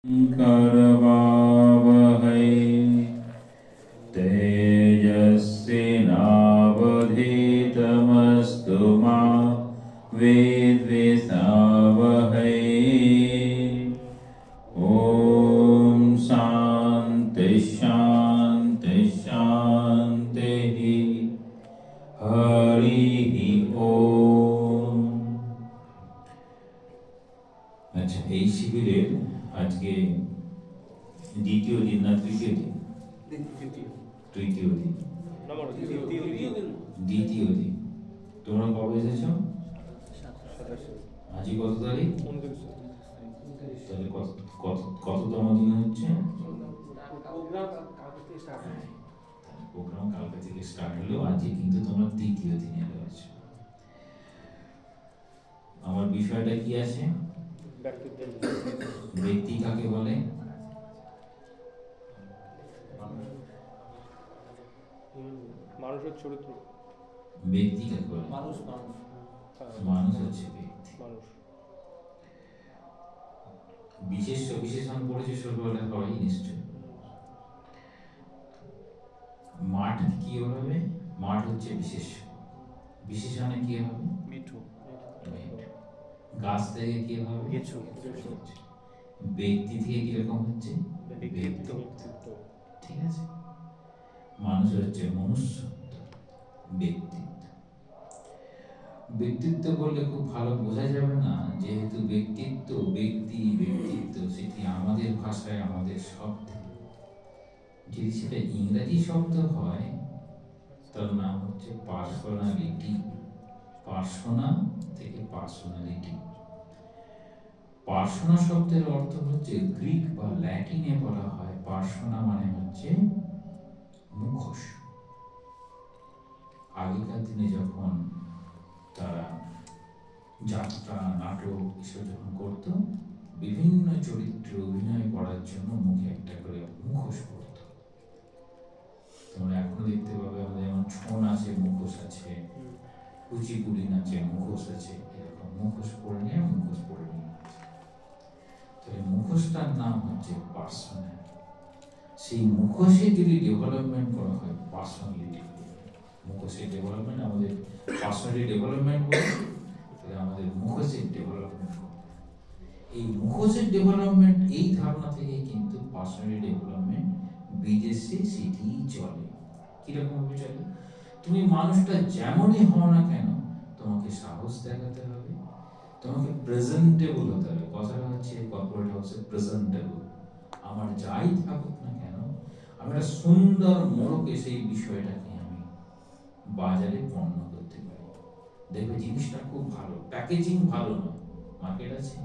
करवावहै तेजस्विनावधीतमस्तु मा विद्विषावहै। ॐ शान्ति शान्ति शान्तिः। हरिः ओम। अच्छा, এই শিবিরের আজকে দ্বিতীয় দিন না তৃতীয় দিন? তৃতীয় দিন। দ্বিতীয় দিন। তোমরা কবে এসেছো? আজই কত তারিখ? তাহলে কততম দিন হচ্ছে? প্রোগ্রাম কালকে থেকে স্টার্ট হলেও আজকে কিন্তু তোমরা তৃতীয় দিনে রয়েছে। আমার বিষয়টা কি আছে? ব্যক্তি কাকে বলে? মানুষের চরিত্র। ব্যক্তি কাকে বলে? মানুষ হচ্ছে ব্যক্তি। বিশেষ বিশেষণ পড়েছে ছোটবেলায় সবাই নিশ্চয়। মাঠ কি হবে? মাঠ হচ্ছে বিশেষ, বিশেষণে কি হবে? মিঠু। গাছ থেকে কি হবে? কিছু। ব্যক্তি থেকে কিরকম হচ্ছে? ব্যক্তিত্ব। ঠিক আছে। মানুষ হচ্ছে মনুষ্যত্ব, ব্যক্তিত্ব। ব্যক্তিত্ব বললে খুব ভালো বোঝা যাবে না, যেহেতু ব্যক্তিত্ব, ব্যক্তি, ব্যক্তিত্ব সেটি আমাদের ভাষায় আমাদের শব্দ। যদি সেটা ইংরেজি শব্দ হয় তার নাম হচ্ছে পার্সোনালিটি। পার্সোনা থেকে পার্সোনালিটি। পার্সোনা শব্দের অর্থ হচ্ছে, গ্রিক বা ল্যাটিনে বলা হয় পার্সোনা মানে হচ্ছে মুখোশ। আগেকার দিনে যখন তারা যাত্রা, নাটক এসব যখন করত, বিভিন্ন চরিত্রে অভিনয় করার জন্য মুখে একটা করে মুখোশ পরত। তোমরা এখনো দেখতে পাবে, আমাদের যেমন ছৌ নাচে মুখোশ আছে, কুচিপুড়ি নাচে মুখোশ আছে, এরকম মুখোশ পরে নিয়ে মুখোশ পরে নিয়ে। তাহলে মুখোশটার নাম হচ্ছে পার্সোনা। সেই মুখোশে যদি ডেভেলপমেন্ট করা হয় পার্সোনালিটি, মুখোশের ডেভেলপমেন্ট আমাদের পার্সোনালিটি ডেভেলপমেন্ট করে, তাহলে আমাদের মুখোশের ডেভেলপমেন্ট করতে। এই মুখোশের ডেভেলপমেন্ট, এই ধারণা থেকে কিন্তু পার্সোনালিটি ডেভেলপমেন্ট বিদেশে সেটি চলে। কিরকম ভাবে চলে? তুমি মানুষটা যেমনই হও না কেন, তোমাকে সাহস দেখাতে হবে, তোমাকে প্রেজেন্টেবল হতে হবে। কথাটা হচ্ছে কর্পোরেট হাউসে প্রেজেন্টেবল। আমার যাই থাকুক না কেন, আমি একটা সুন্দর মোড়কে সেই বিষয়টাকে আমি বাজারে পণ্য করতে পারি। দেখবে জিনিসটা খুব ভালো, প্যাকেজিং ভালো না, মার্কেট আছে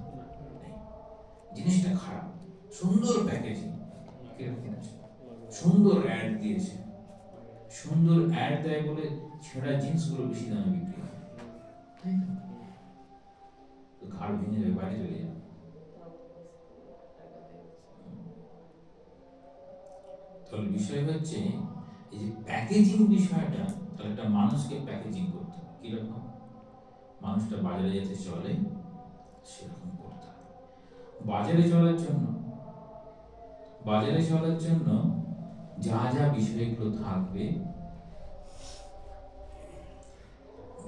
নেই, জিনিসটা খারাপ, সুন্দর প্যাকেজিং, সুন্দর অ্যাড দিয়েছে, সুন্দর অ্যাড দেয় বলে ছেঁড়া জিন্সগুলো বেশি দামে বিক্রি হয়, তাই তো ঘাড় ভেঙে যাবে, বাইরে চলে যাবে। তাহলে বিষয় হচ্ছে এই যে প্যাকেজিং বিষয়টা, তাহলে একটা মানুষকে প্যাকেজিং করতে হবে কিরকম? মানুষটা বাজারে যেতে চলে সেরকম করতে হবে। বাজারে চলার জন্য যা যা বিষয়গুলো থাকবে,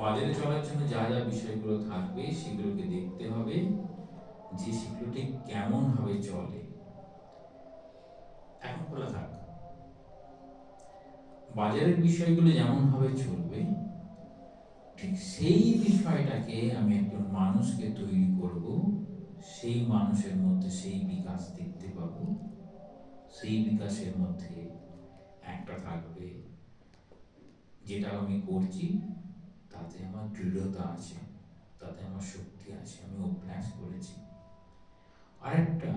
বাজারে চলার জন্য যা যা বিষয়গুলো থাকবে সেগুলোকে দেখতে হবে যে সেগুলো ঠিক কেমন ভাবে চলে। এখন বলা থাক, বাজারের বিষয়গুলো যেমন ভাবে চলবে, ঠিক সেই বিষয়টাকে আমি একজন মানুষকে তৈরি করব, সেই মানুষের মধ্যে সেই বিকাশ দেখতে পাবো। সেই বিকাশের মধ্যে একটা থাকবে, যেটা আমি করছি তাতে আমার দৃঢ়তা আছে, তাতে আমার শক্তি আছে, আমি অভ্যাস করেছি। আরেকটা,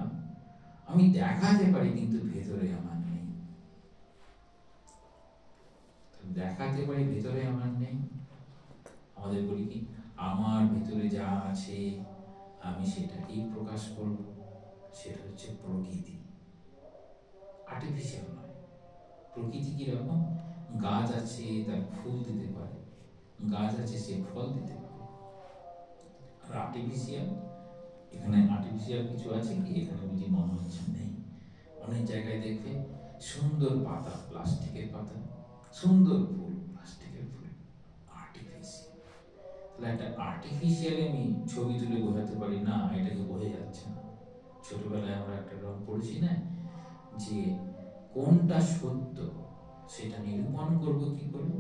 আমি দেখাতে পারি কিন্তু ভেতরে আমার নেই। দেখাতে পারি ভেতরে আমার নেই। আমাদের বলি কি, আমার ভেতরে যা আছে আমি সেটাকেই প্রকাশ করব। সেটা হচ্ছে প্রকৃতি, আর্টিফিশিয়াল নয়। প্রকৃতি কিরকম? গাছ আছে, তার ফুল দিতে পারে, গাছ আছে, সে ফল দিতে পারে। আর আর্টিফিশিয়াল এখানে আর্টিফিশিয়াল কিছু আছে কি? এখানে বুঝি মনে হচ্ছে নেই। অনেক জায়গায় দেখবে সুন্দর পাতা, প্লাস্টিকের পাতা, সুন্দর ফুল, প্লাস্টিকের ফুল, আর্টিফিশিয়াল। তাহলে একটা আর্টিফিশিয়াল আমি ছবি তুলে বোঝাতে পারি না, এটাকে বোঝা যাচ্ছে না। ছোটবেলায় আমরা একটা রং পড়েছি না, যে কোনটা সত্য সেটা নিরূপণ করব কি করে?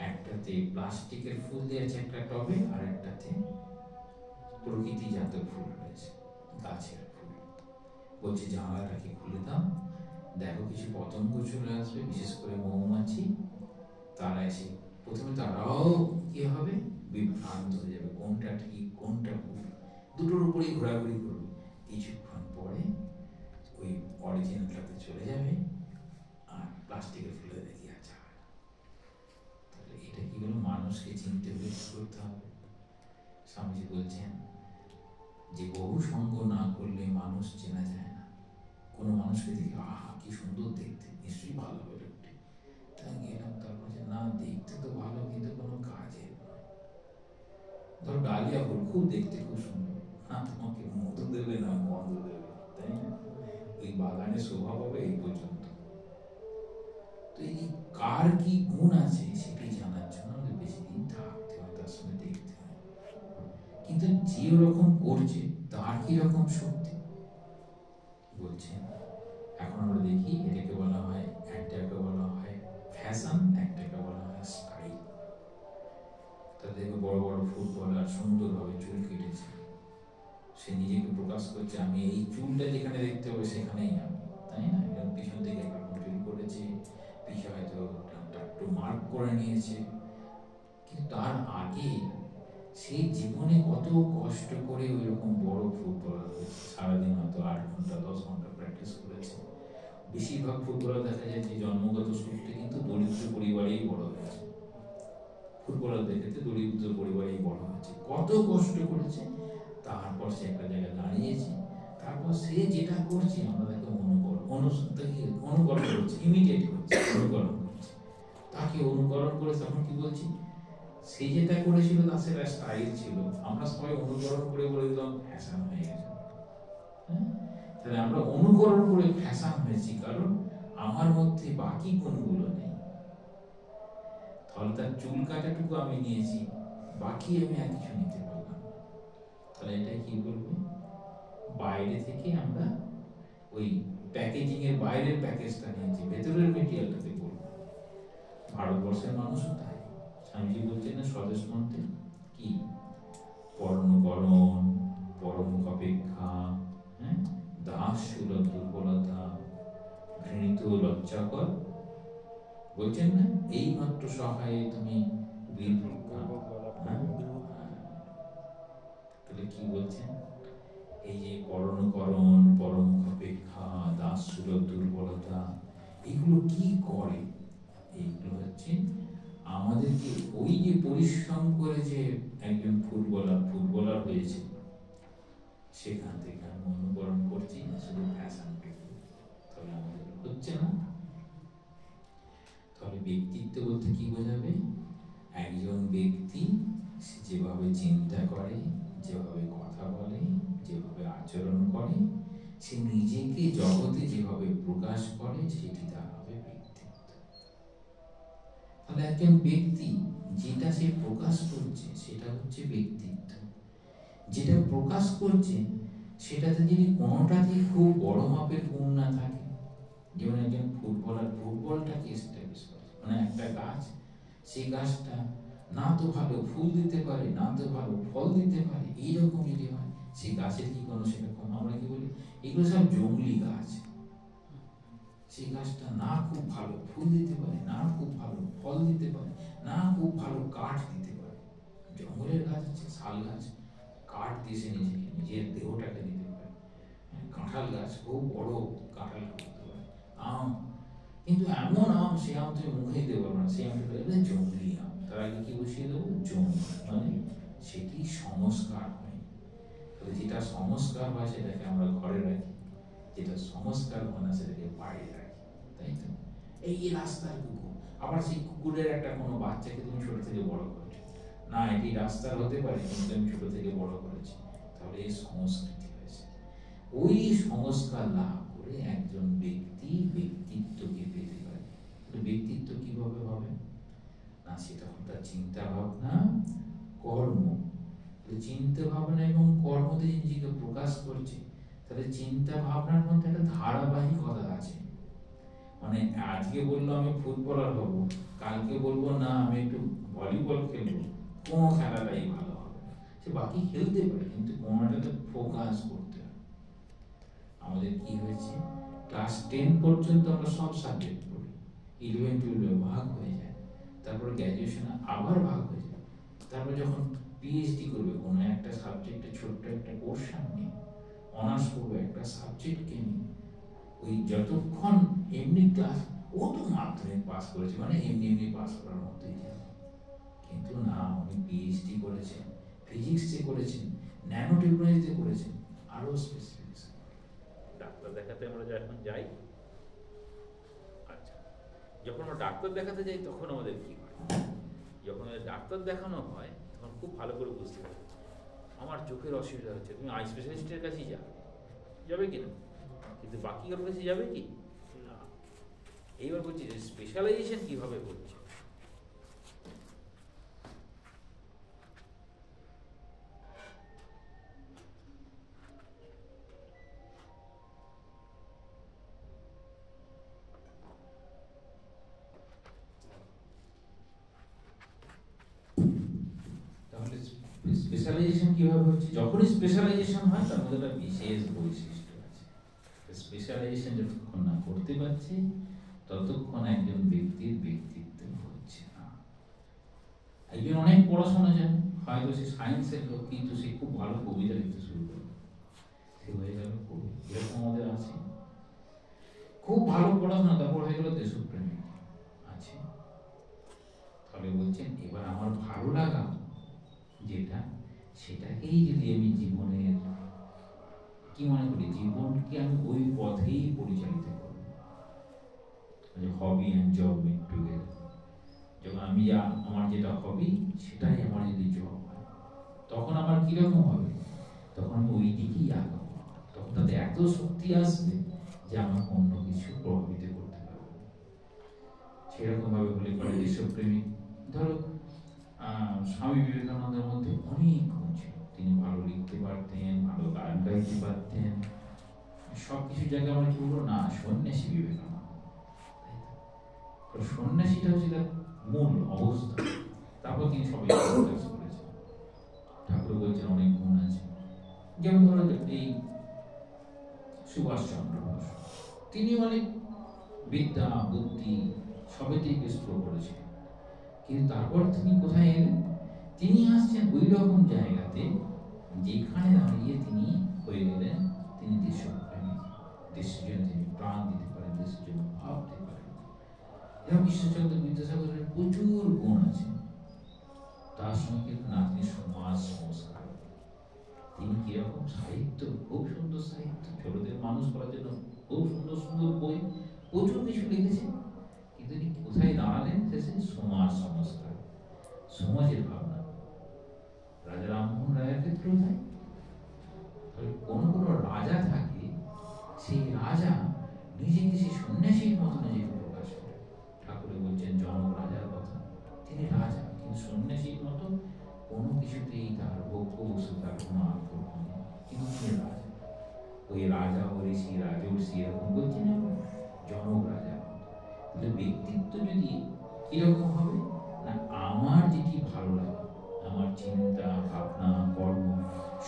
একটাতে প্লাস্টিকের ফুল দিয়েছে একটা টবে, আর একটাতে প্রকৃতিজাত ফুল রয়েছে, গাছের ফুল। বলছে জানলাটাকে খুলে দাও, দেখো কিছু পতঙ্গ চলে আসবে, বিশেষ করে মৌমাছি। তারা এসে প্রথমে তারাও কি হবে, বিভ্রান্ত হয়ে যাবে, কোনটা ঠিক কোনটা ভুল, দুটোর উপরেই ঘোরাঘুরি করবে। কিছুক্ষণ পরে ওই অরিজিনালটাতে চলে যাবে, আর প্লাস্টিকের ফুলে দেখি আর যাবে না। তাহলে এটা কি হলো? মানুষকে চিনতে হলে কি করতে হবে? স্বামীজি বলছেন যে বহু সঙ্গ না করলে মানুষ চেনা যায় না। কোনো মানুষকে দেখে আহা কি সুন্দর দেখতে, নিশ্চয়ই ভালো হবে লোকটি, তাই গেলাম, তারপর না দেখতে তো ভালো কিন্তু কোনো কাজে নয়। ধরো ডালিয়া ফুল খুব দেখতে খুব সুন্দর, না তোমাকে মধু দেবে না গন্ধ দেবে, তাই না? ওই বাগানে শোভা পাবে এই পর্যন্ত। তো এই কার কি গুণ আছে সেটি জানার জন্য আমাদের বেশি দিন থাকতে হয়, তার সঙ্গে দেখতে হয়। কিন্তু যে রকম করছে তার কি রকম শক্তি বলছেন। এখন আমরা দেখি এটাকে বলা হয়, একটাকে বলা হয় ফ্যাশন, একটাকে বলা হয় স্টাইল। তাদের বড় বড় ফুটবলার সুন্দরভাবে চুল কেটেছে, সে নিজেকে প্রকাশ করছে আমি এই চুলটা যেখানে দেখতে হবে সেখানেই আমি, তাই না? পিছন থেকে একরকম চুল করেছে, পিছে হয়তো একটু মার্ক করে নিয়েছে, কিন্তু তার আগে সে জীবনে কত কষ্ট করে ওই রকম বড় ফুটবলার হয়েছে। সারাদিন হয়তো 8 ঘন্টা 10 ঘন্টা প্র্যাকটিস করেছে। বেশিরভাগ ফুটবলার দেখা যায় যে জন্মগত সূত্রে কিন্তু দরিদ্র পরিবারেই বড় হয়েছে। ফুটবলারদের ক্ষেত্রে দরিদ্র পরিবারেই বড় হয়েছে, কত কষ্ট করেছে, তারপর সে একটা জায়গায় দাঁড়িয়েছে। তারপর সে যেটা করছে আমরা তাকে অনুকরণ করছি, ইমিডিয়েট করছি, অনুকরণ করছি, তাকে অনুকরণ করে। তখন কি বলছি, সে যেটা করেছিল তার সেটা স্টাইল ছিল, আমরা সবাই অনুকরণ করে বলে দিলাম ফ্যাশন হয়ে গেছে। তাহলে আমরা অনুকরণ করে ফ্যাশন হয়েছি, কারণ আমার মধ্যে বাকি গুণগুলো নেই। তাহলে তার চুল কাটাটুকু আমি নিয়েছি, বাকি আমি আর কিছু নিতে পারলাম। তাহলে এটা কি বলবো, বাইরে থেকে আমরা ওই প্যাকেজিং এর বাইরের প্যাকেজটা নিয়েছি, ভেতরের মেটেরিয়ালটাতে বলবো। ভারতবর্ষের মানুষও তাই। স্বামীজি বলছেন না স্বদেশ মন্ত্রে কি, পরণকরণ, পরমুখ অপেক্ষা, দাস সুলভ দুর্বলতা, ঘৃণিত লজ্জাকর, বলছেন না এই মাত্র সহায়ে তুমি তাহলে কি বলছেন, এই যে পরণকরণ, পরমুখ অপেক্ষা, দাস সুলভ দুর্বলতা, এগুলো কি করে? এইগুলো হচ্ছে আমাদেরকে ওই যে পরিশ্রম করে যে একজন ফুটবলার হয়েছে, সেখান থেকে আমি অনুকরণ করছি না, শুধু ফ্যাশনটুকু। তাহলে আমাদের হচ্ছে না। তাহলে ব্যক্তিত্ব বলতে কি বোঝাবে? একজন ব্যক্তি যেভাবে চিন্তা করে, যেভাবে কথা বলে, যেভাবে আচরণ করে, সে নিজেকে জগতে যেভাবে প্রকাশ করে, সেটি তার হবে ব্যক্তিত্ব। তাহলে একজন ব্যক্তি যেটা সে প্রকাশ করছে সেটা হচ্ছে ব্যক্তিত্ব। যেটা প্রকাশ করছে সেটাতে যদি কোনোটাতে খুব বড় মাপের গুণ না থাকে, যেমন একজন ফুটবলার ফুটবলটাকে এস্টাবলিশ করে, মানে একটা গাছ, সেই গাছটা না তো ভালো ফুল দিতে পারে, না তো ভালো ফল দিতে পারে, এইরকম যদি হয়, সেই গাছের কি কোনো সেরকম, আমরা কি বলি এগুলো সব জঙ্গলি গাছ। সেই গাছটা না খুব ভালো ফুল দিতে পারে, না খুব ভালো ফল দিতে পারে, না খুব ভালো কাঠ দিতে পারে। জঙ্গলের গাছ হচ্ছে শাল গাছ, কাঠ দিয়ে সে নিজের দেহটাকে দিতে পারে। কাঁঠাল গাছ খুব বড় কাঁঠাল করতে পারে। আম, কিন্তু এমন আম, সে আম তুমি মুখে দিতে পারবে না, সে আমটা জঙ্গলি আম। তার আগে কি বসিয়ে দেবো, জঙ্গল, মানে সেটি সংস্কার হয়। তাহলে যেটা সংস্কার হয় সেটাকে আমরা ঘরে রাখি, যেটা সংস্কার হয় না সেটাকে বাইরে রাখি, তাই তো? এই রাস্তার কুকুর, আবার সেই কুকুরের একটা কোনো বাচ্চাকে তুমি ছোট থেকে বড় করেছো, না এটি রাস্তার হতে পারে কিন্তু আমি ছোট থেকে বড় করেছি, তাহলে ফলে সংস্কৃতি হয়েছে। ওই সংস্কার লাভ করে একজন ব্যক্তি ব্যক্তিত্বকে পেতে পারে। ব্যক্তিত্ব কিভাবে হবে না, সেটা তার চিন্তা ভাবনা, কর্ম। চিন্তা ভাবনা এবং কর্মতে নিজেকে প্রকাশ করছে, তাহলে চিন্তা ভাবনার মধ্যে একটা ধারাবাহিকতা আছে। মানে আজকে বললো আমি ফুটবলার হব, কালকে বলবো না আমি একটু ভলিবল খেলবো, কোন খেলাটাই ভালো হবে। সে বাকি খেলতে পারে, কিন্তু কোনটাতে ফোকাস করতে হবে। আমাদের কি হয়েছে, ক্লাস 10 পর্যন্ত আমরা সব সাবজেক্ট পড়ি, 11 12 ভাগ হয়ে যায়, তারপর গ্র্যাজুয়েশনে আবার ভাগ হয়ে যায়, তারপর যখন পিএইচডি করবে কোনো একটা সাবজেক্টে, ছোট্ট একটা পোর্শন নিয়ে অনার্স করবে একটা সাবজেক্টকে নিয়ে, ওই যতক্ষণ এমনি ক্লাস, ও তো মাধ্যমিক পাস করেছে মানে এমনি এমনি পাস করার মতোই যাবে। কিন্তু না, উনি পিএইচডি করেছেন, ফিজিক্সে করেছেন, ন্যানো টেকনোলজিতে করেছেন, আরো স্পেসিফিকেশন। ডাক্তার দেখাতে আমরা যখন যাই, আচ্ছা, যখন আমরা ডাক্তার দেখাতে যাই তখন আমাদের কি হয়, যখন ডাক্তার দেখানো হয় তখন খুব ভালো করে বুঝতে হবে আমার চোখের অসুবিধা হচ্ছে, তুমি আই স্পেশালিস্টের কাছেই যাবে কি না, কিন্তু বাকি কারোর কাছে যাবে কি না। এইবার বলছি স্পেশালাইজেশন কিভাবে করছে। তাহলে স্পেশালাইজেশন কিভাবে হচ্ছে, যখনই স্পেশালাইজেশন হয় তার মধ্যে একটা বিশেষ বৈশিষ্ট্য আছে। স্পেশালাইজেশন যতক্ষণ না করতে পারছে ততক্ষণ একজন ব্যক্তির ব্যক্তিত্ব হচ্ছে না। একজন অনেক পড়াশোনা জানে, হয়তো সে সায়েন্সের লোক, কিন্তু সে খুব ভালো কবিতা লিখতে শুরু করে, সে হয়ে গেল কবি। এরকম আমাদের আছে, খুব ভালো পড়াশোনা, তারপর হয়ে গেল দেশপ্রেমিক আছে। তাহলে বলছেন এবার আমার ভালো লাগা যেটা, সেটাকেই যদি আমি জীবনের কি মনে করি, জীবনকে আমি ওই পথেই পরিচালিত করব। হবি অ্যান্ড জব মিট টুগেদার। যখন আমি আমার যেটা হবি সেটাই আমার যদি জব হয়, তখন আমার কিরকম হবে, তখন আমি ওই দিকেই আগাবো। তখন তাতে এত শক্তি আসবে যে আমাকে অন্য কিছু প্রভাবিত করতে পারবে। সেরকম ভাবে বলে পরে দেশপ্রেমিক, ধরো স্বামী বিবেকানন্দের মধ্যে অনেক গুণ ছিল, তিনি ভালো লিখতে পারতেন, ভালো গান গাইতে পারতেন, সবকিছু জায়গায় আমরা কি বলবো না সন্ন্যাসী বিবেকানন্দ। সন্ন্যাসীটা হচ্ছে তার মূল অবস্থা, তারপর তিনি সবাই প্রকাশ করেছেন। ঠাকুর বলছেন অনেক গুণ আছে, যেমন ধরো এই সুভাষচন্দ্র বোস, তিনি অনেক বিদ্যা বুদ্ধি সবেতেই বেশ করেছিলেন, কিন্তু তারপর তিনি কোথায় এলেন, তিনি আসছেন ওই রকম জায়গাতে যেখানে দাঁড়িয়ে তিনি হয়ে গেলেন, তিনি দেশপ্রেমী, দেশের জন্য তিনি প্রাণ দিতে পারেন, দেশের জন্য ভাবতে পারেন। এরকম ঈশ্বরচন্দ্র বিদ্যাসাগরের প্রচুর গুণ আছে, তার সঙ্গে কিন্তু না তিনি সমাজ সংস্কার। তিনি কিরকম সাহিত্য, খুব সুন্দর সাহিত্য, ছোটদের মানুষ করার জন্য খুব সুন্দর সুন্দর বই, প্রচুর কিছু লিখেছেন, কিন্তু তিনি কোথায় দাঁড়ালেন শেষে, সমাজ সংস্কার, সমাজের ভাবনা। রাজা রামমোহন রায়ের ক্ষেত্রেও তাই। কোন কোন রাজা থাকে, সেই রাজা নিজেকে সেই সন্ন্যাসীর মতো নিজেকে প্রকাশ করে। ঠাকুরে বলছেন জনক রাজার কথা, তিনি রাজা কিন্তু সন্ন্যাসীর মতো কোনো কিছুতেই তার ভোগ্য বস্তু তার কোনো আগ্রহ নেই, কিন্তু তিনি রাজা। ওই রাজা ও ঋষি রাজর্ষি এরকম বলছেন জনক রাজা। তাহলে ব্যক্তিত্ব যদি কিরকম হবে না, আমার যেটি ভালো লাগে, আমার চিন্তা ভাবনা কর্ম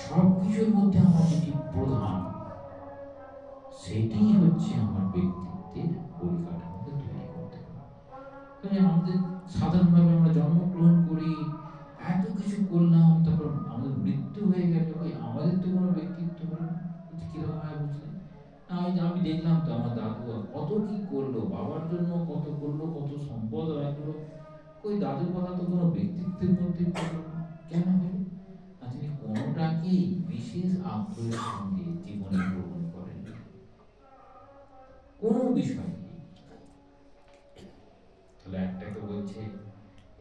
সব কিছুর মধ্যে আমার যেটি প্রধান, সেটি হচ্ছে আমার ব্যক্তিত্বের পরিকাঠামোকে তৈরি করতে হবে। আমাদের সাধারণভাবে আমরা জন্মগ্রহণ করি, এত কিছু করলাম, তারপর আমাদের মৃত্যু হয়ে গেল, আমাদের তো কোনো ব্যক্তিত্ব হলো না। কিরকম হয় বুঝলেন? আমি দেখলাম তো আমার দাদু কত কি করলো, বাবার জন্য কত করলো, কত সম্পদ রাখলো, ওই দাদুর কথা তো কোনো ব্যক্তিত্বের মধ্যে পড়লো না। কেন হলো? তিনি কোনোটাকেই বিশেষ আগ্রহের সঙ্গে জীবনে গ্রহণ করেন, কোন বিষয় নেই। তাহলে একটাকে বলছে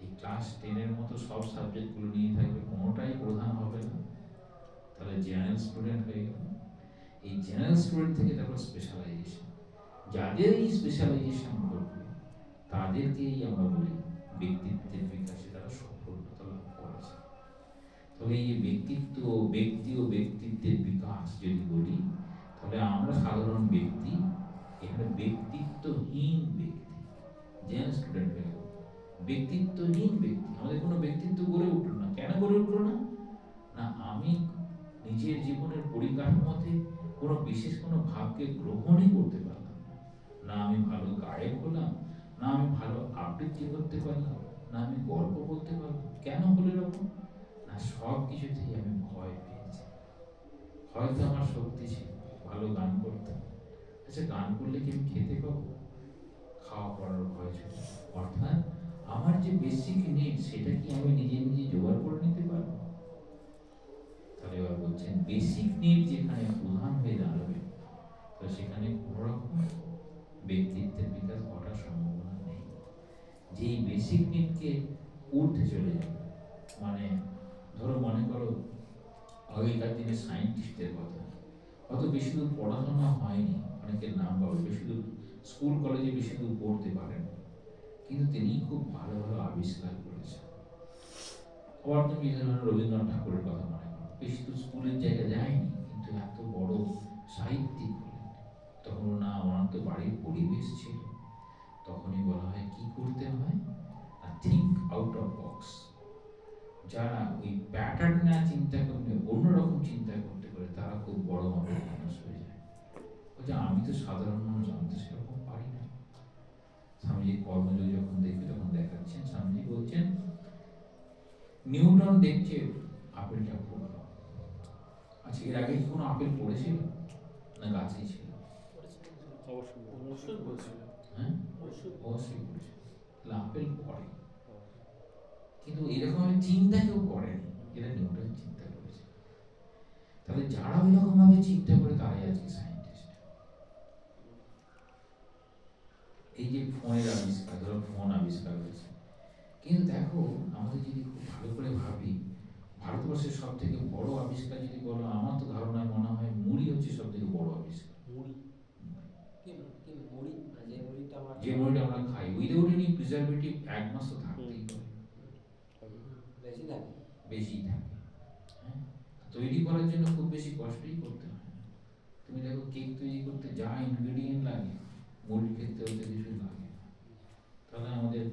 এই ক্লাস 10 এর মতো সব সাবজেক্টগুলো নিয়ে থাকবে, কোনোটাই প্রধান হবে না। তাহলে জেনারেল স্টুডেন্ট হয়ে গেল। এই জেনারেল স্টুডেন্ট থেকে তারপর স্পেশালাইজেশন, যাদের এই স্পেশালাইজেশন ঘটবে তাদেরকেই আমরা বলি ব্যক্তিত্বের বিকাশে তারা সফলতা লাভ করেছে। তবে এই ব্যক্তিত্ব, ব্যক্তি ও ব্যক্তিত্বের বিকাশ যদি বলি, তাহলে আমরা সাধারণ ব্যক্তি, এখানে ব্যক্তিত্বহীন ব্যক্তি, জেনারেল স্টুডেন্ট হয়ে গেল ব্যক্তিত্বহীন ব্যক্তি। আমাদের কোনো ব্যক্তিত্ব গড়ে উঠলো না। কেন গড়ে উঠলো না? না আমি নিজের জীবনের পরিকাঠামোতে কোনো বিশেষ কোনো ভাবকে গ্রহণই করতে পারলাম না। না আমি ভালো গায়ক হলাম, না আমি ভালো আবৃত্তি করতে পারলাম, না আমি গল্প বলতে পারলাম। কেন হলো এরকম? না সব কিছুতেই আমি ভয় পেয়েছি। হয়তো আমার শক্তি ছিল, ভালো গান করতাম, আচ্ছা গান করলে কি আমি খেতে পাবো? খাওয়া পড়ার ভয় ছিল। অর্থাৎ আমার যে বেসিক নিড সেটা কি আমি নিজে নিজে জোগাড় করে নিতে পারবো? তাহলে এবার বলছেন বেসিক নিড যেখানে প্রধান হয়ে দাঁড়াবে, তো সেখানে কোনো রকম ব্যক্তিত্বের বিকাশ ঘটার সম্ভাবনা নেই। যেই বেসিক নিডকে ঊর্ধ্বে চলে যাবে, মানে ধরো মনে করো আগেকার দিনে সায়েন্টিস্টের কথা, অত বেশি দূর পড়াশোনা হয়নি, অনেকের নাম পাবে, বেশি দূর স্কুল কলেজে বেশি দূর পড়তে পারেন, কিন্তু তিনি খুব ভালো ভালো আবিষ্কার করেছেন। আবার তুমি রবীন্দ্রনাথ ঠাকুরের কথা মনে করো, বেশি দূর স্কুলের জায়গা যায়নি, কিন্তু এত বড় সাহিত্যিক হলেন। তখন না ওনার তো বাড়ির পরিবেশ ছিল, তখনই বলা হয় কি করতে হয় না থিঙ্ক আউট অফ বক্স। যারা ওই প্যাটার্ন না চিন্তা করবে, অন্যরকম চিন্তা করতে পারে, তারা খুব বড় মাপের মানুষ হয়ে যায়। বলছে আমি তো সাধারণ মানুষ, আমি তো সেরকম পারি না। স্বামীজি কর্মযোগ যখন দেখবে তখন দেখাচ্ছেন, স্বামীজি বলছেন নিউটন দেখছে আপেলটা পড়লো। আচ্ছা এর আগে কি কোনো আপেল পড়েছিল না গাছেই ছিল? অবশ্যই বলছিল। হ্যাঁ অবশ্যই পড়েছিল। তাহলে আপেল পড়ে, কিন্তু এরকম চিন্তা কেউ করেনি, এটা নিউটন চিন্তা করেছে। তাহলে যারা এরকম ভাবে চিন্তা করে তারাই আজকে সায়েন্টিস্ট। এই যে ফোনের আবিষ্কার, ধরো ফোন আবিষ্কার হয়েছে, কিন্তু দেখো আমাদের যদি খুব ভালো করে ভাবি, ভারতবর্ষের সব থেকে বড় আবিষ্কার যদি বলো, আমার তো ধারণায় মনে হয় মুড়ি হচ্ছে সব থেকে বড় আবিষ্কার। যে মুড়িটা আমরা খাই, উইদাউট এনি প্রিজারভেটিভ 1 মাস তো থাকতেই পারে, বেশি থাকে। হ্যাঁ, তৈরি করার জন্য খুব বেশি কষ্টই করতে হয় না। তুমি দেখো কেক তৈরি করতে যা ইনগ্রেডিয়েন্ট লাগে, মুড়ির ক্ষেত্রে হতে কিছু লাগে না। তাহলে আমাদের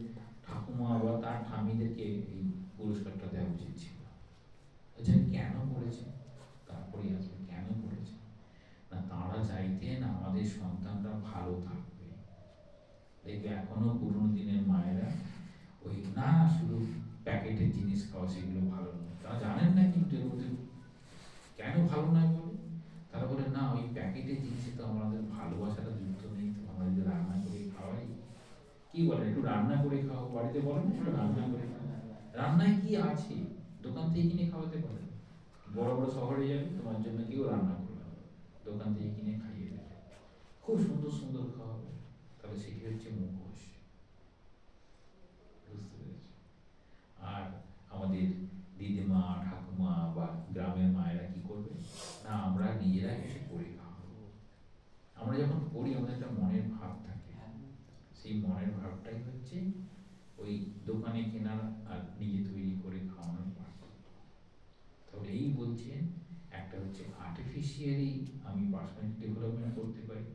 ঠাকুমা বা তার ঠামিদেরকে এই পুরস্কারটা দেওয়া উচিত ছিল। আচ্ছা কেন করেছে? তারপরে আসবে কেন করেছে না, তারা চাইতেন আমাদের সন্তানরা ভালো থাকবে। দেখবে এখনো পুরোনো দিনের মায়েরা ওই না শুধু প্যাকেটের জিনিস খাওয়া, সেগুলো ভালো নয়, তারা জানেন না, কিন্তু এর মধ্যে কেন ভালো নয় বলে তারা বলে না ওই প্যাকেটের জিনিসে তো আমাদের ভালোবাসাটা যুক্ত নেই, তো আমরা যদি রান্না করে খাওয়াই, কি বলে একটু রান্না করে খাও, বাড়িতে বলেন একটু রান্না করে খাও, রান্নায় কি আছে, দোকান থেকে কিনে খাওয়াতে পারে। বড় বড় শহরে যাবে, তোমার জন্য কেউ রান্না করবে না, দোকান থেকে কিনে খাইয়ে দেবে, খুব সুন্দর সুন্দর খাওয়াবে। তাহলে সেটি হচ্ছে মুখোশ, বুঝতে পেরেছি? আর আমাদের দিদিমা ঠাকুমা বা গ্রামের মায়েরা কি করবে না, আমরা নিজেরা এসে করে খাওয়াবো। আমরা যখন করি আমাদের একটা মনের ভাব থাকে, সেই মনের ভাবটাই হচ্ছে ওই দোকানে কেনার আর নিজে তৈরি করে খাওয়ানোর পার্থক্য। তাহলে এই বলছে একটা হচ্ছে আর্টিফিশিয়ালি আমি পার্সোনালিটি ডেভেলপমেন্ট করতে পারি,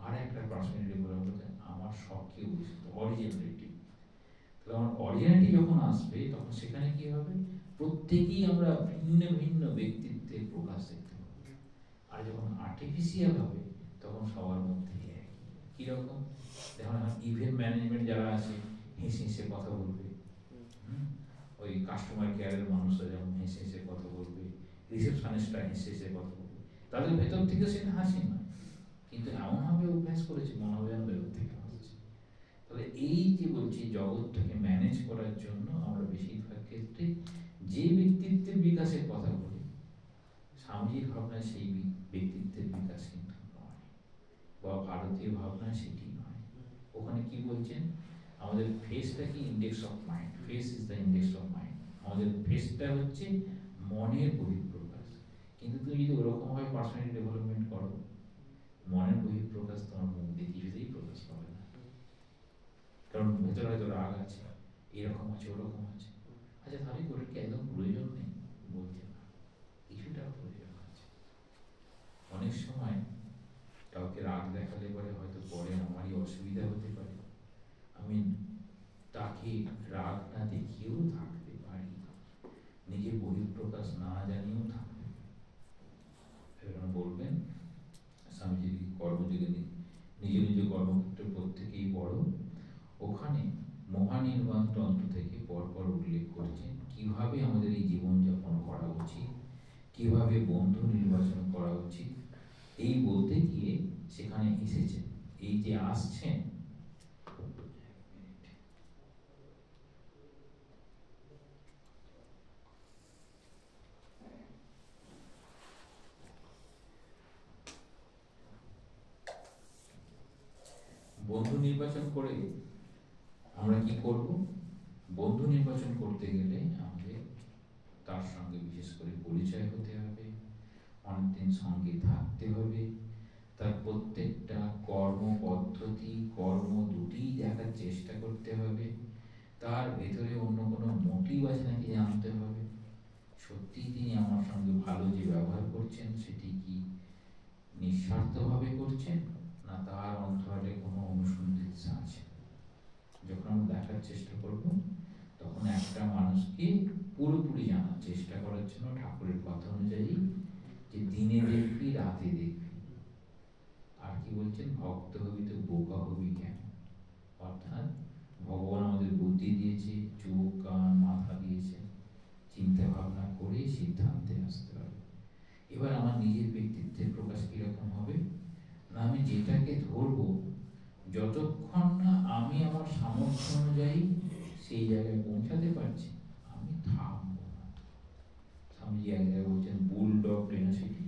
আর একটা পার্সোনালিটি ডেভেলপমেন্ট আমার শখকে অরিজিনালিটি। তাহলে আমার অরিজিনালিটি যখন আসবে তখন সেখানে কি হবে, প্রত্যেকেই আমরা ভিন্ন ভিন্ন ব্যক্তিত্বের প্রকাশ দেখতে পাবো। আর যখন আর্টিফিশিয়াল হবে তখন সবার মধ্যে কিরকম, যেমন ইভেন্ট ম্যানেজমেন্ট যারা আছে হেসে হেসে কথা বলবে, ওই কাস্টমার কেয়ারের মানুষরা যেমন হেসে হেসে কথা বলবে, রিসেপশনিস্টরা হেসে হেসে কথা বলবে, তাদের ভেতর থেকে সেটা হাসি না, কিন্তু এমনভাবে অভ্যাস করেছে মনে হবে যেন ভেতর থেকে হাসছে। তাহলে এই যে বলছি জগৎটাকে ম্যানেজ করার জন্য আমরা বেশিরভাগ ক্ষেত্রে যে ব্যক্তিত্বের বিকাশের কথা বলি, স্বামীজির ভাবনায় সেই ব্যক্তিত্বের বিকাশ কিন্তু নয়, বা ভারতীয় ভাবনায় সেটি নয়। ওখানে কি বলছেন, আমাদের ফেসটা কি index of mind, face is the index of mind. আমাদের ফেসটা হচ্ছে মনের বহিঃপ্রকাশ, কিন্তু তুমি যদি ওরকমভাবে পার্সোনালিটি ডেভেলপমেন্ট করো, মনের বহিঃপ্রকাশ তোমার মুখ দিয়ে কিছুতেই প্রকাশ পাবে না। কারণ ভেতরে হয়তো রাগ আছে, এরকম আছে, ওরকম আছে। আচ্ছা, তাহলে কি ওটার কি একদম প্রয়োজন নেই? বলছে না, কিছুটা প্রয়োজন আছে। অনেক সময় কাউকে রাগ দেখালে পরে হয়তো পরে আমারই অসুবিধা হতে পারে, আমি তাকে রাগ না দেখিয়েও থাকতে পারি, নিজের বহিঃপ্রকাশ না জানিয়েও থাকতে পারি। বলবেন স্বামীজির কর্মযোগে নিজ নিজ কর্মক্ষেত্র প্রত্যেকেই বড়, ওখানে মহানির্বাণ তন্ত্র থেকে পরপর উল্লেখ করছেন কিভাবে আমাদের এই জীবনযাপন করা উচিত, কিভাবে বন্ধু নির্বাচন করা উচিত। এই বলতে গিয়ে সেখানে এসেছেন, এই যে আসছেন, বন্ধু নির্বাচন করে আমরা কি করব? বন্ধু নির্বাচন করতে গেলে আমাদের তার সঙ্গে বিশেষ করে পরিচয় হতে হবে, অনেকদিন সঙ্গে থাকতে হবে, তার প্রত্যেকটা কর্ম পদ্ধতি, কর্ম দুটি দেখার চেষ্টা করতে হবে, তার ভেতরে অন্য কোনো মোটিভ আছে নাকি জানতে হবে, সত্যি তিনি আমার সঙ্গে ভালো যে ব্যবহার করছেন সেটি কি নিঃস্বার্থভাবে করছেন, না তার অন্তরালে কোনো অনুসন্ধিৎসা আছে। যখন আমরা দেখার চেষ্টা করব, তখন একটা মানুষকে পুরোপুরি জানার চেষ্টা করার জন্য ঠাকুরের কথা অনুযায়ী যে দিনে দেখবি রাতে দেখবি, আর কি বলছেন, ভক্ত হবি তো বোকা হবি কেন। অর্থাৎ ভগবান আমাদের বুদ্ধি দিয়েছে, চোখ কান মাথা দিয়েছে, চিন্তা ভাবনা করে সিদ্ধান্তে আসতে হবে। এবার আমার নিজের ব্যক্তিত্বের প্রকাশ কিরকম হবে, না আমি যেটাকে ধরবো, যতক্ষণ না আমি আমার সামর্থ্য অনুযায়ী সেই জায়গায় পৌঁছাতে পারছি, আমি থামবো না। স্বামীজি এক জায়গায় বলছেন বুলডগ টেনাসিটি,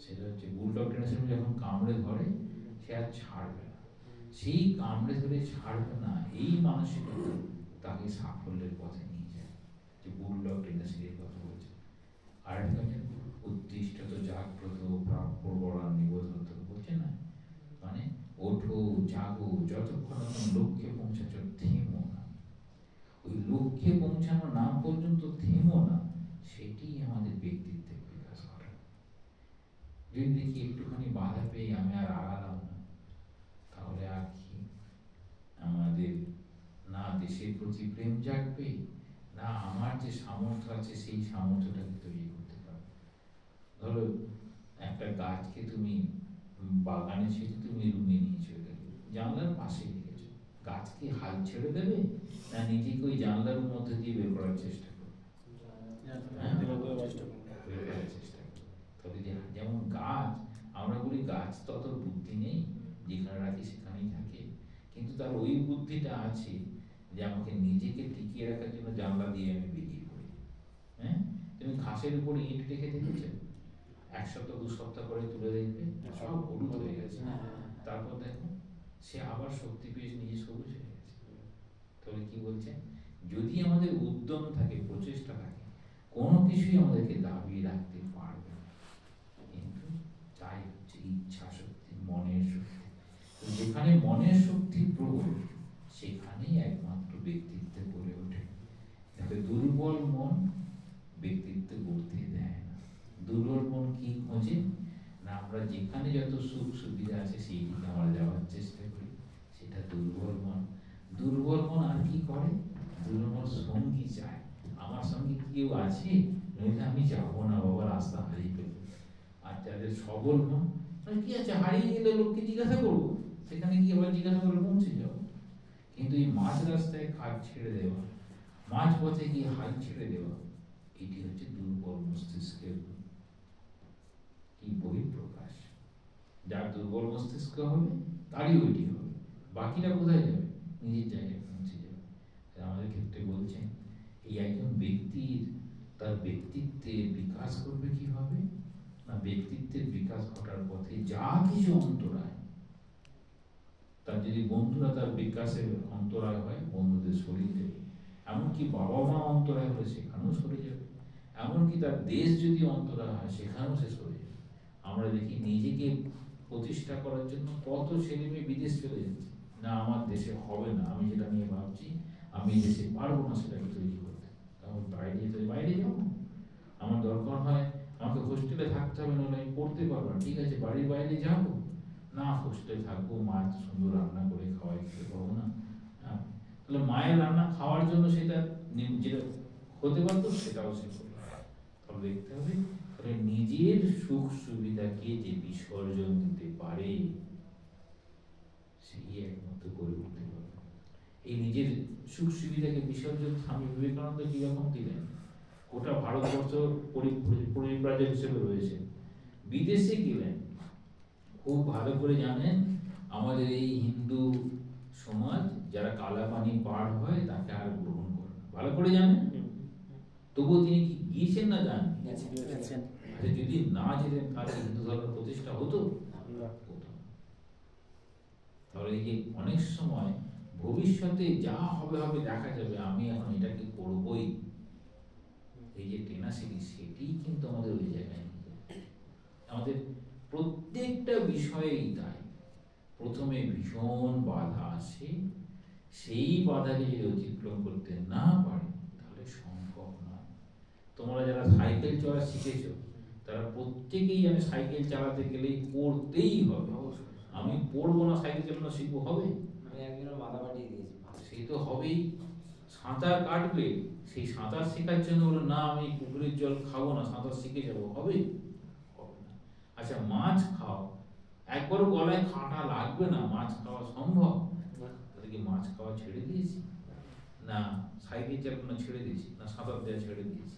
সেটা হচ্ছে বুলডগ টেনাসিটি যখন কামড়ে ধরে সে আর ছাড়বে না, সেই কামড়ে ধরে ছাড়বে না এই মানসিকতা তাকে সাফল্যের পথে নিয়ে যায়। যে বুলডগ টেনাসিটির কথা বলছে। আর একটা হচ্ছে উত্তিষ্ঠত জাগ্রত প্রাপ্য বড়া নিবোধত, বলছে না, মানে ওঠো জাগো, যতক্ষণ লক্ষ্যে পৌঁছাচ্ছ থেমো না। ওই লক্ষ্যে পৌঁছানো না পর্যন্ত থেমো না, সেটি আমাদের ব্যক্তিত্বের বিকাশ করে। যদি দেখি একটুখানি বাধা পেয়ে আমি আর আগালাম না, তাহলে আর কি আমাদের না দেশের প্রতি প্রেম জাগবে, না আমার যে সামর্থ্য আছে সেই সামর্থ্যটাকে তৈরি করতে পারবে। ধরো একটা গাছকে তুমি বাগানে ছেড়ে তুমি রুমে নিয়ে চলে গেলে, জানলার পাশে রেখেছো, গাছকে হাল ছেড়ে দেবে না নিজেকে ওই জানলার মধ্যে দিয়ে বের করার চেষ্টা করবে? বের করার চেষ্টা করবে। তবে যেমন গাছ, আমরা বলি গাছ তো অত বুদ্ধি নেই, যেখানে রাখি সেখানেই থাকে, কিন্তু তার ওই বুদ্ধিটা আছে যে আমাকে নিজেকে টিকিয়ে রাখার জন্য জানলা দিয়ে আমি বেরিয়ে পড়ি। হ্যাঁ, তুমি ঘাসের উপরে ইট রেখে দেখেছো? এক সপ্তাহ দু সপ্তাহ করে তুলে দেখবে সব হলুদ হয়ে গেছে, তারপর দেখো সে আবার শক্তি পেয়ে নিজে সবুজ হয়ে গেছে। তাহলে কি বলছে, যদি আমাদের উদ্যম থাকে, প্রচেষ্টা থাকে, কোনো কিছুই আমাদেরকে দাবিয়ে রাখতে পারবে না। কিন্তু চাই হচ্ছে ইচ্ছা শক্তি, মনের শক্তি। তো যেখানে মনের শক্তি প্রবল, সেখানেই একমাত্র ব্যক্তিত্ব গড়ে ওঠে। দেখো দুর্বল মন ব্যক্তিত্ব গড়তে দেয় না। দুর্বল মন কি খোঁজে, না আমরা যেখানে যত সুখ সুবিধা আছে সেই দিকে আমরা যাওয়ার চেষ্টা করি, সেটা দুর্বল মন। দুর্বল মন আর কি করে, দুর্বল মন সঙ্গী চায়, আমার সঙ্গে কেউ আছে, নইলে আমি যাবো না বাবা, রাস্তা হারিয়ে ফেলবো। আর যাদের সবল মন, কি আছে হারিয়ে গেলে লোককে জিজ্ঞাসা করবো, সেখানে গিয়ে আবার জিজ্ঞাসা করে পৌঁছে যাবো। কিন্তু এই মাঝ রাস্তায় কাজ ছেড়ে দেওয়া, মাঝ পথে গিয়ে হাল ছেড়ে দেওয়া, এটি হচ্ছে দুর্বল মস্তিষ্কের কি বহিঃপ্রকাশ। যার দুর্বল মস্তিষ্ক হবে তারই ওইটি হবে, বাকিরা কোথায় যাবে, নিজের জায়গায় পৌঁছে যাবে। আমাদের ক্ষেত্রে বলছেন এই একজন ব্যক্তির তার ব্যক্তিত্বের বিকাশ করবে কিভাবে, না ব্যক্তিত্বের বিকাশ ঘটার পথে যা কিছু অন্তরায়, তার যদি বন্ধুরা তার বিকাশের অন্তরায় হয়, বন্ধুদের সরিয়ে দেবে, এমনকি বাবা মা অন্তরায় হলে সেখানেও সরে যাবে। এমনকি তার দেশ যদি অন্তরা হয় সেখানেও শেষ হয়ে যাবে। আমরা দেখি নিজেকে প্রতিষ্ঠা করার জন্য কত ছেলে মেয়ে বিদেশ চলে যাচ্ছে, না আমার দেশে হবে না, আমি যেটা নিয়ে ভাবছি আমি দেশে পারবো না সেটাকে তৈরি করতে, আমি বাইরে যাবো, আমার দরকার হয় আমাকে হোস্টেলে থাকতে হবে, নাহলে আমি পড়তে পারবো না, ঠিক আছে বাড়ির বাইরে যাবো, না হোস্টেলে থাকবো, মা সুন্দর রান্না করে খাওয়াই খেতে পাবো না, তাহলে মায়ের রান্না খাওয়ার জন্য সেটা যেটা হতে পারতো সেটাও সে করবে। তাহলে দেখতে হবে তাহলে নিজের সুখ সুবিধাকে যে বিসর্জন দিতে পারে সেই একমাত্র করে উঠতে পারবে। এই নিজের সুখ সুবিধাকে বিসর্জন স্বামী বিবেকানন্দ কিরকম দিলেন, গোটা ভারতবর্ষ পরিব্রাজক হিসেবে রয়েছে, বিদেশে গেলেন, খুব ভালো করে জানেন আমাদের এই হিন্দু সমাজ যারা কালা পানি পার হয় তাকে আর গ্রহণ করে না, ভালো করে জানেন, তবুও তিনি কি গিয়েছেন না যান? আচ্ছা যদি না যেতেন তাহলে হিন্দু ধর্ম প্রতিষ্ঠা হতো? তাহলে এই যে অনেক সময় ভবিষ্যতে যা হবে হবে দেখা যাবে, আমি এখন এটাকে করবই, এই যে টেনাসিটি সেটি কিন্তু আমাদের ওই জায়গায় নিয়ে যায়। আমাদের প্রত্যেকটা বিষয়েই তাই, প্রথমে ভীষণ বাধা আসে, সেই বাধাকে যদি অতিক্রম করতে না পারে তাহলে সম্ভব নয়। তোমরা যারা সাইকেল চলা শিখেছো তারা প্রত্যেকেই জানে সাইকেল চালাতে গেলেই পড়তেই হবে, আমি পড়বো না সাইকেল চালানো শিখবো হবে? সে তো হবেই। সাঁতার কাটবে, সেই সাঁতার শেখার জন্য বলো না আমি পুকুরের জল খাবো না, সাঁতার শিখে যাবো, হবে? হবে না। আচ্ছা মাছ খাও, একবারও গলায় কাঁটা লাগবে না, মাছ খাওয়া সম্ভব? তাহলে কি মাছ খাওয়া ছেড়ে দিয়েছি? না সাইকেল চালানো ছেড়ে দিয়েছি, না সাঁতার দেওয়া ছেড়ে দিয়েছি?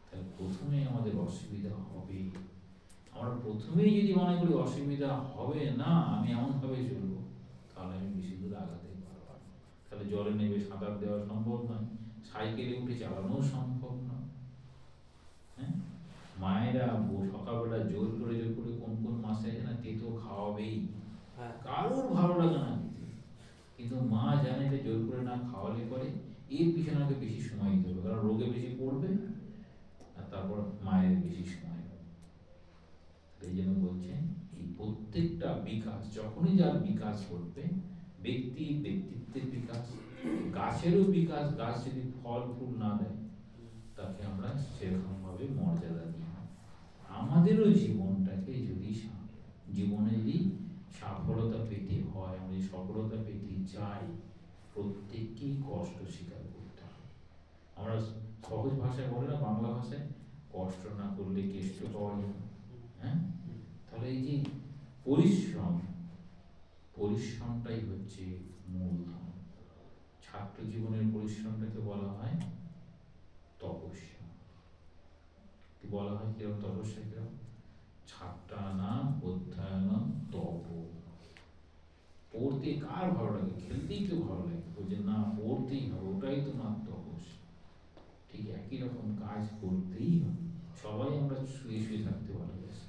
তাহলে প্রথমে আমাদের অসুবিধা হবে। আমরা প্রথমেই যদি মনে করি অসুবিধা হবে না, আমি এমনভাবে চলবো, তাহলে আমি বেশি দূর আগাতে পারবো না। তাহলে জলে নেমে সাঁতার দেওয়া সম্ভব নয়, সাইকেলে উঠে চালানোও সম্ভব নয়। হ্যাঁ, মায়েরা সকালবেলা জোর করে কোন কোন মাসে আছে না তেতো খাওয়াবেই, কারোর ভালো লাগে না দিতে, কিন্তু মা জানে যে জোর করে না খাওয়ালে পরে এর পিছনে আগে বেশি সময় দিতে হবে, কারণ রোগে বেশি পড়বে আর তারপর মায়ের বেশি সময় হবে। এই জন্য বলছেন এই প্রত্যেকটা বিকাশ যখনই যার বিকাশ ঘটবে, ব্যক্তির ব্যক্তিত্বের বিকাশ, গাছেরও বিকাশ, গাছ যদি ফল ফুল না দেয় তাকে আমরা সেরকম ভাবে মর্যাদা দিই। আমাদেরও জীবনটাকে যদি জীবনে যদি সফলতা পেতে হয়, আমরা সফলতা পেতে চাই, প্রত্যেককেই কষ্ট স্বীকার করতে হবে। আমরা সহজ ভাষায় বলে না, বাংলা ভাষায় কষ্ট না করলে কেষ্ট পাওয়া যাবে। হ্যাঁ, তাহলে এই যে পরিশ্রমটাই হচ্ছে মূলধন। ছাত্র জীবনের পরিশ্রমটাকে বলা হয় তপস্যা। কি বলা হয় কিরকম তপস্যা? কিরকম? ছাত্রানাম অধ্যয়নম তপ। পড়তে কার ভালো লাগে? খেলতেই তো ভালো লাগে, বলছে না পড়তেই হবে, ওটাই তো না তপস্যা। ঠিক একই রকম কাজ করতেই হবে। সবাই আমরা শুয়ে শুয়ে থাকতে ভালোবাসি,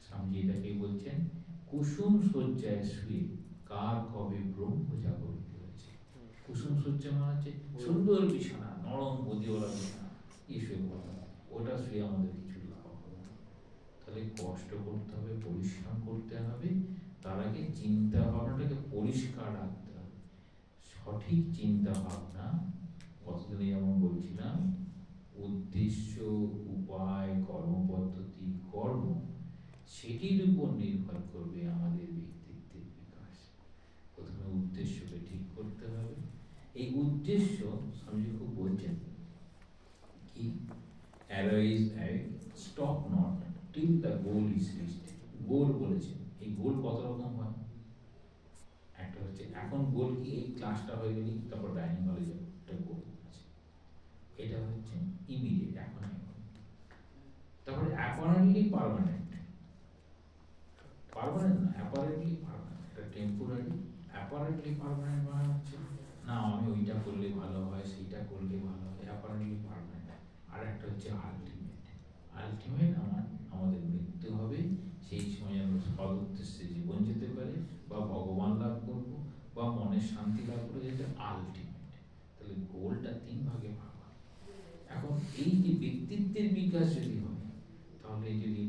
স্বামীজি এটাকে বলছেন কুসুম শয্যায় শুয়ে কার কবে ব্রহ্ম জাগরিত হয়েছে। কুসুম শয্যা মানে হচ্ছে সুন্দর বিছানা, নরম গদিওয়ালা বিছানা, এই শুয়ে পড়া, ওটা শুয়ে আমাদের কিছু লাভ হবে না। তাহলে কষ্ট করতে হবে, পরিশ্রম করতে হবে, তার আগে চিন্তা ভাবনাটাকে পরিষ্কার রাখতে হবে। সঠিক চিন্তা ভাবনা, কতদিনে যেমন বলছিলাম, উদ্দেশ্য, উপায়, কর্মপদ্ধতি, কর্ম, সেটির উপর নির্ভর করবে আমাদের ব্যক্তিত্বের বিকাশ। প্রথমে উদ্দেশ্যকে ঠিক করতে হবে। এই উদ্দেশ্য স্বামীজি খুব বলছেন কি, arise and stop not till the goal is reached. গোল বলেছেন, এই গোল কত রকম হয়? একটা হচ্ছে এখন গোল কি, এই ক্লাসটা হয়ে গেলে তারপর ডাইনিং হলে যাবো, এটা গোল আছে। এটা হচ্ছে ইমিডিয়েট, এখন। তারপরে অ্যাপারেন্টলি পার্মানেন্ট, পার্মানেন্ট না, অ্যাপারেন্টলি পার্মানেন্ট, এটা টেম্পোরারি। অ্যাপারেন্টলি পার্মানেন্ট মানে হচ্ছে না আমি ওইটা করলে ভালো হয়, সেইটা করলে ভালো হয়, অ্যাপারেন্টলি পার্মানেন্ট। আর একটা হচ্ছে আলটিমেট। আলটিমেট আমাদের মৃত্যু হবে, সেই সময় আমরা সদ উদ্দেশ্যে জীবন যেতে পারি, বা ভগবান লাভ করব, বা মনের শান্তি লাভ করবো, যেটা আলটিমেট। তাহলে গোলটা তিন ভাগে ভাগ হয়। এখন এখন এই যে ব্যক্তিত্বের বিকাশ যদি হয়, তাহলে যদি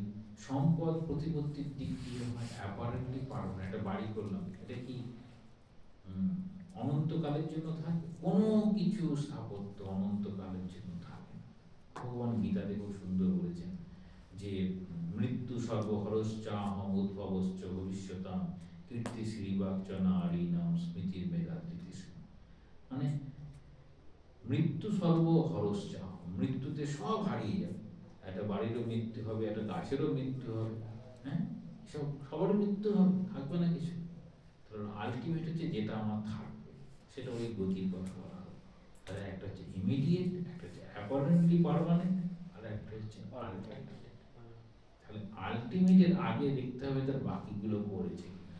সম্পদ প্রতিপত্তির দিক দিয়ে হয়, অ্যাপারেন্টলি পারবো না। একটা বাড়ি করলাম, এটা কি অনন্তকালের জন্য থাকে? কোনো কিছু স্থাপত্য অনন্তকালের জন্য থাকে না। ভগবান গীতাতে খুব সুন্দর বলেছেন যে মৃত্যু সর্বহরশ্চাহম উদ্ভবশ্চ ভবিষ্যতাম কীর্তি শ্রীবাক্য নারীণাম স্মৃতির মেধাদৃতি। মানে মৃত্যু সর্বহরশ্চাহ, মৃত্যুতে সব হারিয়ে যাবে। একটা বাড়িরও মৃত্যু হবে, একটা গাছেরও মৃত্যু হবে, হ্যাঁ, সব সবারও মৃত্যু হবে, থাকবে না কিছু। আলটিমেট হচ্ছে যেটা আমার থাকবে সেটা ওই গতির কথা বলা হবে। তাহলে একটা হচ্ছে ইমিডিয়েট, একটা হচ্ছে অ্যাপারেন্টলি পার্মানেন্ট, আর একটা হচ্ছে আলটিমেট। তাহলে আলটিমেটের আগে দেখতে হবে তার বাকিগুলো করেছে কিনা।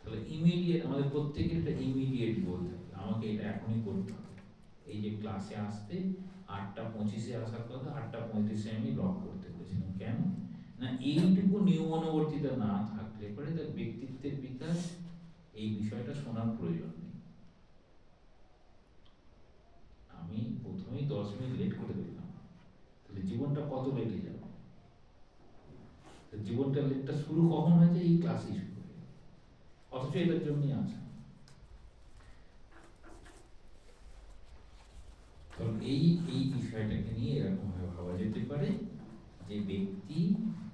তাহলে ইমিডিয়েট, আমাদের প্রত্যেকের একটা ইমিডিয়েট গোল থাকে, আমাকে এটা এখনই করতে হবে। এই যে ক্লাসে আসতে 8:25-এ আসার কথা, 8:35-এ আমি লক করতে বলেছিলাম। কেন না, এইটুকু নিয়মানুবর্তিতা না থাকলে পরে তার ব্যক্তিত্বের বিকাশ, এই বিষয়টা শোনার প্রয়োজন নেই। আমি প্রথমেই 10 মিনিট লেট করে দিলাম, তাহলে জীবনটা কত লেটে যাবে? জীবনটা লেটটা শুরু কখন হয়েছে? এই ক্লাসেই শুরু হয়ে, অথচ এটার জন্যই আসা। এই এই বিষয়টাকে নিয়ে এরকম ভাবে ভাবা যেতে পারে যে ব্যক্তি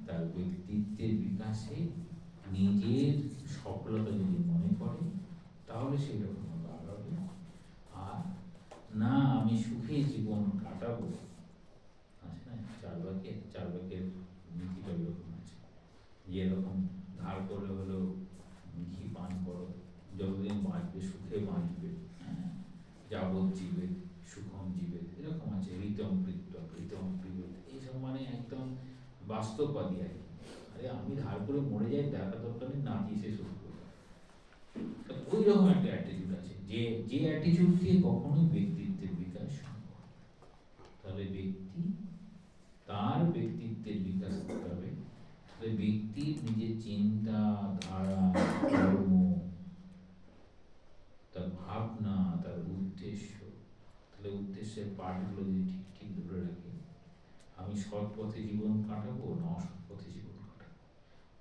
তার ব্যক্তিত্বের বিকাশে নিজের সফলতা যদি মনে করে, তাহলে সেরকম আগাবে। আর না, আমি সুখে জীবন কাটাবো, আছে না চার ভাগের নীতিটা এরকম আছে, যে এরকম ধার করে হলো ঘি পান করো, যতদিন বাঁচবে সুখে বাঁচবে, যাবৎ জীবে সুখম জীবে, এরকম আছে। ঋতম কৃত, এইসব মানে একদম বাস্তববাদী আর কি। আরে আমি ধার করে মরে যাই, দেখা দরকার নেই, নাচি সে সুখ করে। ওই রকম একটা অ্যাটিটিউড আছে, যে অ্যাটিটিউড দিয়ে কখনোই ব্যক্তিত্বের বিকাশ সম্ভব। তাহলে ব্যক্তি তার ব্যক্তিত্বের বিকাশ করতে হবে। তাহলে ব্যক্তির নিজের চিন্তা ধারা, কর্ম, তার ভাবনা, তার উদ্দেশ্য, তাহলে উদ্দেশ্যের পাঠগুলো যদি ঠিক ঠিক ধরে রাখে, আমি সৎ পথে জীবন কাটাবো না অসৎ পথে জীবন কাটাবো,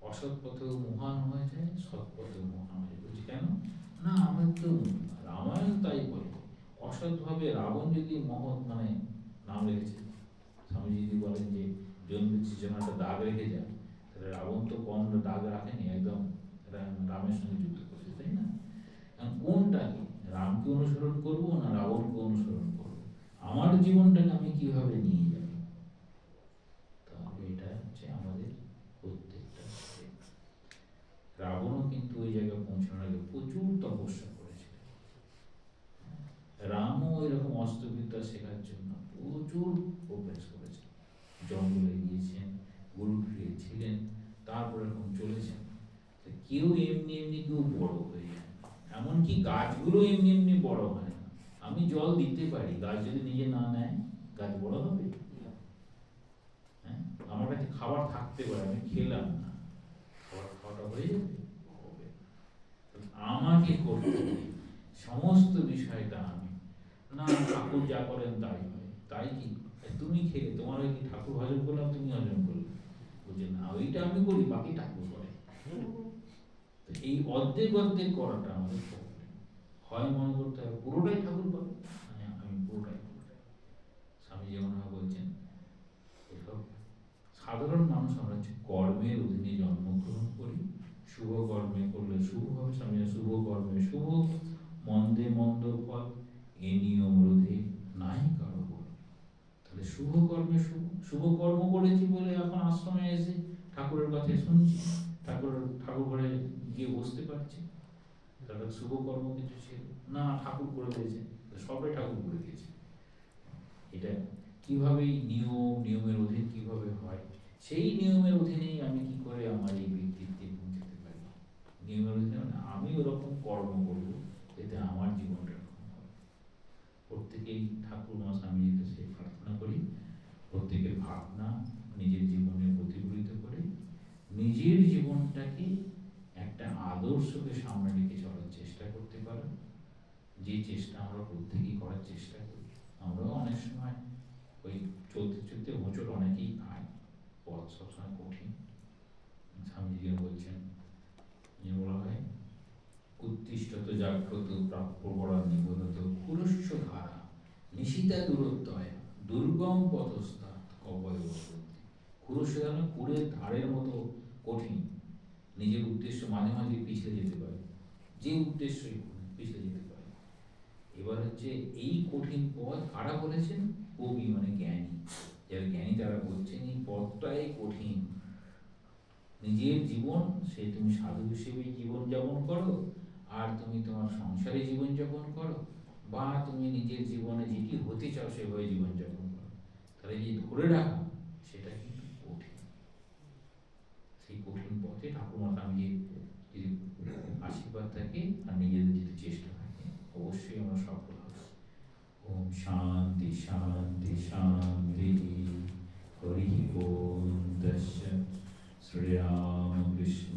অসৎ পথেও মহান হয়ে যায়, সৎ পথেও মহান হয়ে যায়। কেন না, আমার তো রামায়ণ তাই বলে, অসৎভাবে রাবণ যদি মহৎ মানে নাম রেখেছে, স্বামী যদি বলেন যে জন্মের জন্য একটা দাগ রেখে যায়, তাহলে রাবণ তো কম দাগ রাখেনি, একদম রামের সঙ্গে যুদ্ধ করেছে, তাই না? কোনটাকে, রামকে অনুসরণ করবো না রাবণকে অনুসরণ করবো? আমার জীবনটাকে আমি কিভাবে নিয়ে যাব? তাহলে এটা হচ্ছে আমাদের প্রত্যেকটা। রাবণও কিন্তু ওই জায়গায় পৌঁছানোর আগে প্রচুর তপস্যা করেছিল। রামও এরকম অস্ত্রবিদ্যা শেখার জন্য প্রচুর অভ্যাস করেছেন, জঙ্গলে গিয়েছেন, গুরুগৃহে ছিলেন, তারপর এরকম চলেছেন। কেউ এমনি এমনি কেউ বড় হয়ে যায়, এমনকি গাছগুলো এমনি এমনি বড় হয় না। আমি জল দিতে পারি, গাছ যদি নিজে না নেয় গাছ বড় হবে? হ্যাঁ, আমার কাছে খাবার থাকতে পারে, আমি খেলাম না, খাবার খাওয়াটা হয়ে যাবে? হবে। আমাকে করতে হবে সমস্ত বিষয়টা। আমি না, ঠাকুর যা করেন তাই হয়, তাই কি তুমি খেলে তোমার ওই কি ঠাকুর হজম করলাম, তুমি হজম করলে? বুঝে না, ওইটা আমি করি, বাকি ঠাকুর করে। এই অর্ধেক অর্ধেক করাটা আমাদের প্রবলেম। হয় মনে করতে হবে পুরোটাই ঠাকুর করে, মানে আমি পুরোটাই। স্বামী যেমন বলছেন, এসব সাধারণ মানুষ আমরা হচ্ছে কর্মের অধীনে জন্মগ্রহণ করি, শুভ কর্মে করলে শুভ হবে, স্বামী শুভ কর্মে শুভ, মন্দে মন্দ ফল, এ নিয়ম রোধে নাই কারো বল। তাহলে শুভ কর্মে শুভ, শুভ কর্ম করেছি বলে এখন আশ্রমে এসে ঠাকুরের কথা শুনছি, ঠাকুর ঘরে গিয়ে বসতে পারছি, তাহলে শুভ কর্ম কিছু ছিল না, ঠাকুর করে দিয়েছে, সবাই ঠাকুর করে দিয়েছে। এটা কিভাবে নিয়মের অধীন কিভাবে হয়, সেই নিয়মের অধীনেই আমি কি করে আমার এই ব্যক্তিত্বে পৌঁছাতে পারি। নিয়মের অধীনে মানে আমি ওরকম কর্ম করবো যাতে আমার জীবনটা এরকম হয়। প্রত্যেকেই ঠাকুর মা স্বামীজির কাছে প্রার্থনা করি, প্রত্যেকের ভাবনা নিজের জীবনে প্রতিফলিত করে নিজের জীবনটাকে একটা আদর্শকে সামনে রেখে চলার চেষ্টা করতে পারো, যে চেষ্টা আমরা প্রত্যেকেই করার চেষ্টা করি। আমরাও অনেক সময় ওই চলতে চলতে হোঁচট অনেকেই খায়, পথ সবসময় কঠিন। স্বামীজি বলছেন, যে বলা হয় উত্তিষ্ঠত জাগ্রত প্রাপ্য বড়া নিবদত কুরস্য ধারা নিশিতা দূরত্বয় দুর্গম পথস্থা কবয় বসন্তি। কুরস্য ধারা কুরের ধারের মতো কঠিন, নিজের উদ্দেশ্য মাঝে মাঝে পিছলে যেতে পারে, যে উদ্দেশ্যই পিছলে যেতে পারে। এবার হচ্ছে এই কঠিন পথ কারা বলেছেন? কবি মানে জ্ঞানী, যারা জ্ঞানী তারা বলছেন এই পথটাই কঠিন। নিজের জীবন, সে তুমি সাধু হিসেবে জীবন যাপন করো, আর তুমি তোমার সংসারে জীবন যাপন করো, বা তুমি নিজের জীবনে যেটি হতে চাও সেভাবে জীবন যাপন করো, তাহলে যে ধরে রাখা সেটা কিন্তু কঠিন। সেই কঠিন পথে ঠাকুরমার আমি যদি আশীর্বাদ থাকে আর নিজেদের যদি চেষ্টা থাকে, অবশ্যই আমরা সফল হব। ওম শান্তি শান্তি শান্তি। হরি ওম তস্য শ্রীরামকৃষ্ণ